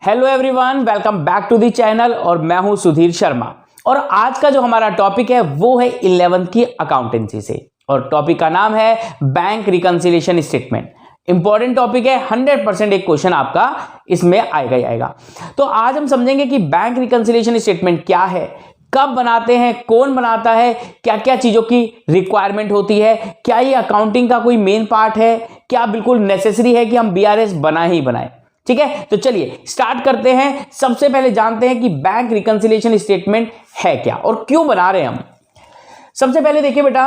Hello everyone, welcome back to the channel और मैं हूं सुधीर शर्मा। और आज का जो हमारा टॉपिक है वो है 11th की अकाउंटेंसी से, और टॉपिक का नाम है bank reconciliation statement. Important topic है, 100% एक क्वेश्चन आपका इसमें आएगा ही आएगा। तो आज हम समझेंगे कि बैंक रिकंसिलिएशन स्टेटमेंट क्या है, कब बनाते हैं, कौन बनाता है, क्या क्या चीजों की रिक्वायरमेंट होती है, क्या ये अकाउंटिंग का कोई मेन पार्ट है, क्या बिल्कुल नेसेसरी है कि हम बीआरएस बनाए ही बनाए। ठीक है, तो चलिए स्टार्ट करते हैं। सबसे पहले जानते हैं कि बैंक रिकंसिलिएशन स्टेटमेंट है क्या और क्यों बना रहे हैं हम। सबसे पहले देखिए बेटा,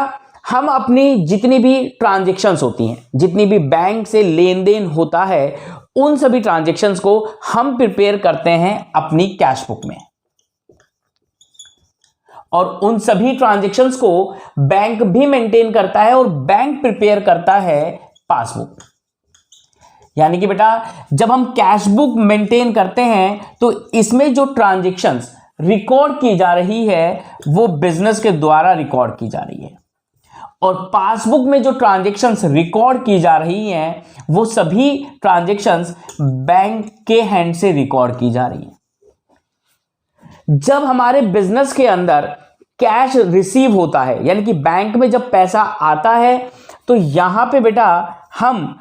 हम अपनी जितनी भी ट्रांजैक्शंस होती हैं, जितनी भी बैंक से लेन देन होता है, उन सभी ट्रांजैक्शंस को हम प्रिपेयर करते हैं अपनी कैश बुक में, और उन सभी ट्रांजैक्शंस को बैंक भी मेंटेन करता है और बैंक प्रिपेयर करता है पासबुक। यानी कि बेटा, जब हम कैश बुक मेंटेन करते हैं तो इसमें जो ट्रांजैक्शंस रिकॉर्ड की जा रही है वो बिजनेस के द्वारा रिकॉर्ड की जा रही है, और पासबुक में जो ट्रांजैक्शंस रिकॉर्ड की जा रही हैं वो सभी ट्रांजैक्शंस बैंक के हैंड से रिकॉर्ड की जा रही हैं। जब हमारे बिजनेस के अंदर कैश रिसीव होता है, यानी कि बैंक में जब पैसा आता है, तो यहां पे बेटा हम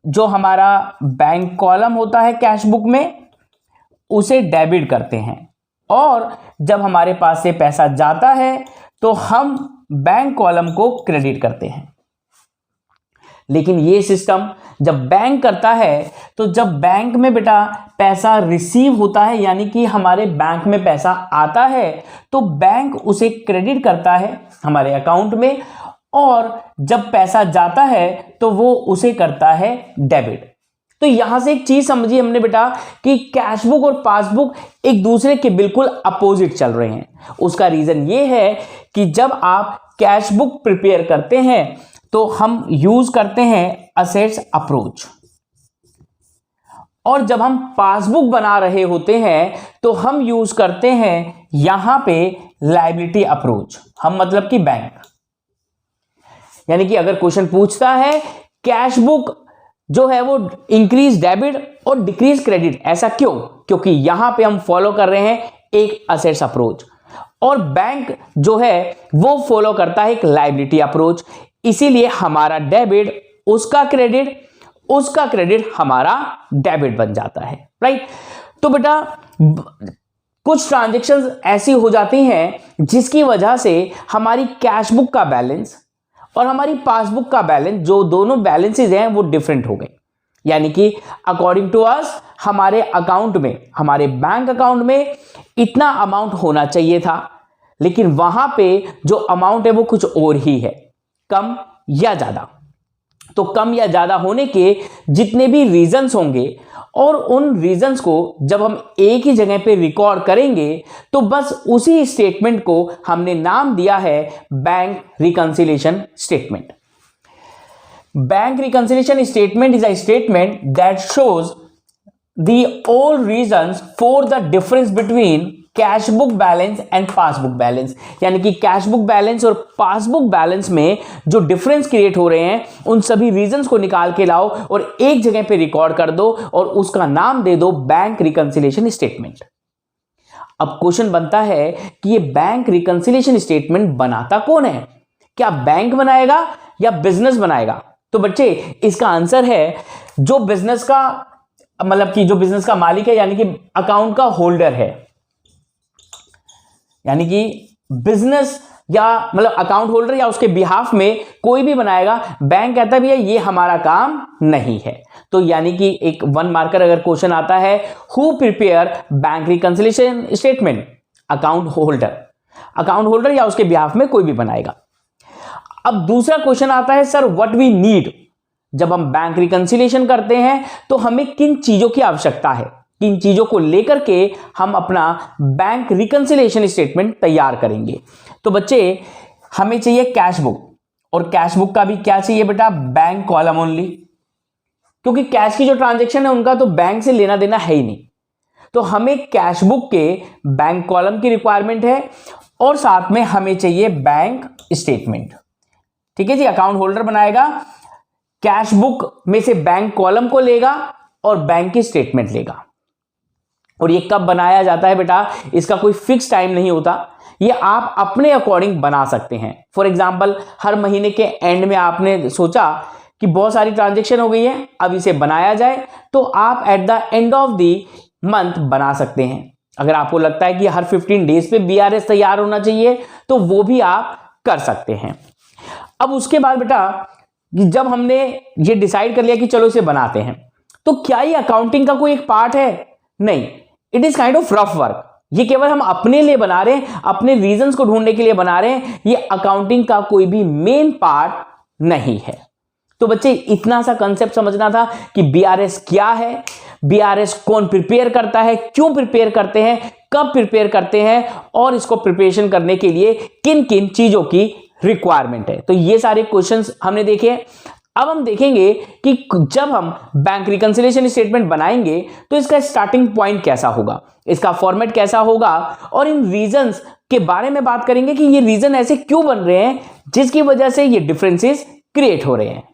जो हमारा बैंक कॉलम होता है कैश बुक में, उसे डेबिट करते हैं, और जब हमारे पास से पैसा जाता है तो हम बैंक कॉलम को क्रेडिट करते हैं। लेकिन ये सिस्टम जब बैंक करता है, तो जब बैंक में बेटा पैसा रिसीव होता है, यानी कि हमारे बैंक में पैसा आता है, तो बैंक उसे क्रेडिट करता है हमारे अकाउंट में, और जब पैसा जाता है तो वो उसे करता है डेबिट। तो यहां से एक चीज समझिए हमने बेटा कि कैश बुक और पासबुक एक दूसरे के बिल्कुल अपोजिट चल रहे हैं। उसका रीजन ये है कि जब आप कैश बुक प्रिपेयर करते हैं तो हम यूज करते हैं असेट्स अप्रोच, और जब हम पासबुक बना रहे होते हैं तो हम यूज करते हैं यहां पे लायबिलिटी अप्रोच। हम मतलब कि बैंक, यानी कि अगर क्वेश्चन पूछता है कैश बुक जो है वो इंक्रीज डेबिट और डिक्रीज क्रेडिट, ऐसा क्यों? क्योंकि यहां पे हम फॉलो कर रहे हैं एक असेट्स अप्रोच, और बैंक जो है वो फॉलो करता है एक लायबिलिटी अप्रोच। इसीलिए हमारा डेबिट उसका क्रेडिट हमारा डेबिट बन जाता है, राइट। तो बेटा कुछ ट्रांजैक्शंस ऐसी हो जाती हैं जिसकी वजह से हमारी कैश बुक का बैलेंस और हमारी पासबुक का बैलेंस, जो दोनों बैलेंसेस हैं वो डिफरेंट हो गए। यानी कि अकॉर्डिंग टू अस हमारे अकाउंट में, हमारे बैंक अकाउंट में इतना अमाउंट होना चाहिए था, लेकिन वहां पे जो अमाउंट है वो कुछ और ही है, कम या ज्यादा। तो कम या ज्यादा होने के जितने भी रीजंस होंगे, और उन रीजंस को जब हम एक ही जगह पे रिकॉर्ड करेंगे, तो बस उसी स्टेटमेंट को हमने नाम दिया है bank reconciliation statement. Bank reconciliation statement is a statement that shows the all reasons for the difference between cash book balance and passbook balance. यानी कि कैश बुक बैलेंस और पासबुक बैलेंस में जो डिफरेंस क्रिएट हो रहे हैं, उन सभी रीजंस को निकाल के लाओ और एक जगह पे रिकॉर्ड कर दो, और उसका नाम दे दो बैंक रिकंसिलिएशन स्टेटमेंट। अब क्वेश्चन बनता है कि ये बैंक रिकंसिलिएशन स्टेटमेंट बनाता कौन है? क्या बैंक बनाएगा या बिजनेस बनाएगा? तो बच्चे इसका आंसर है जो बिजनेस का, मतलब कि जो बिजनेस का मालिक है, यानी कि अकाउंट का होल्डर है, यानी कि बिजनेस या मतलब अकाउंट होल्डर या उसके बिहाफ में कोई भी बनाएगा। बैंक कहता भी है ये हमारा काम नहीं है। तो यानी कि एक 1 मार्कर अगर क्वेश्चन आता है, who prepare bank reconciliation statement? Account holder या उसके बिहाफ में कोई भी बनाएगा। अब दूसरा क्वेश्चन आता है, सर व्हाट वी नीड? जब हम बैंक रिकंसिलिएशन करते हैं तो हमें किन चीजों की आवश्यकता है, किन चीजों को लेकर के हम अपना बैंक रिकंसिलिएशन स्टेटमेंट तैयार करेंगे? तो बच्चे हमें चाहिए कैश बुक, और कैश बुक का भी क्या चाहिए बेटा? बैंक कॉलम ओनली, क्योंकि कैश की जो ट्रांजैक्शन है उनका तो बैंक से लेना देना है ही नहीं। तो हमें कैश बुक के बैंक कॉलम की रिक्वायरमेंट है, और साथ में हमें चाहिए बैंक स्टेटमेंट। ठीक है जी, अकाउंट होल्डर बनाएगा, कैश बुक में से बैंक कॉलम को लेगा और बैंक की स्टेटमेंट लेगा। और ये कब बनाया जाता है बेटा, इसका कोई फिक्स टाइम नहीं होता, ये आप अपने अकॉर्डिंग बना सकते हैं। फॉर एग्जाम्पल, हर महीने के एंड में आपने सोचा कि बहुत सारी ट्रांजेक्शन हो गई है, अब इसे बनाया जाए, तो आप at the end of the month बना सकते हैं। अगर आपको लगता है कि हर 15 डेज पे बीआरएस तैयार होना चाहिए तो वो भी आप कर सकते हैं। अब उसके बाद बेटा, जब हमने ये डिसाइड कर लिया कि चलो इसे बनाते हैं, तो क्या ये अकाउंटिंग का कोई एक पार्ट है? नहीं, it is kind of rough work. ये केवल हम अपने लिए बना रहे हैं, अपने रीजंस को ढूंढने के लिए बना रहे हैं, ये अकाउंटिंग का कोई भी मेन पार्ट नहीं है। तो बच्चे, इतना सा कंसेप्ट समझना था कि बीआरएस क्या है, बीआरएस कौन प्रिपेयर करता है, क्यों प्रिपेयर करते हैं, कब प्रिपेयर करते हैं, और इसको प्रिपरेशन करने के लिए किन किन चीजों की रिक्वायरमेंट है। तो ये सारे क्वेश्चंस हमने देखे। अब हम देखेंगे कि जब हम बैंक रिकंसिलिएशन स्टेटमेंट बनाएंगे तो इसका स्टार्टिंग पॉइंट कैसा होगा, इसका फॉर्मेट कैसा होगा, और इन रीजंस के बारे में बात करेंगे कि ये रीजन ऐसे क्यों बन रहे हैं जिसकी वजह से ये डिफरेंसेस क्रिएट हो रहे हैं।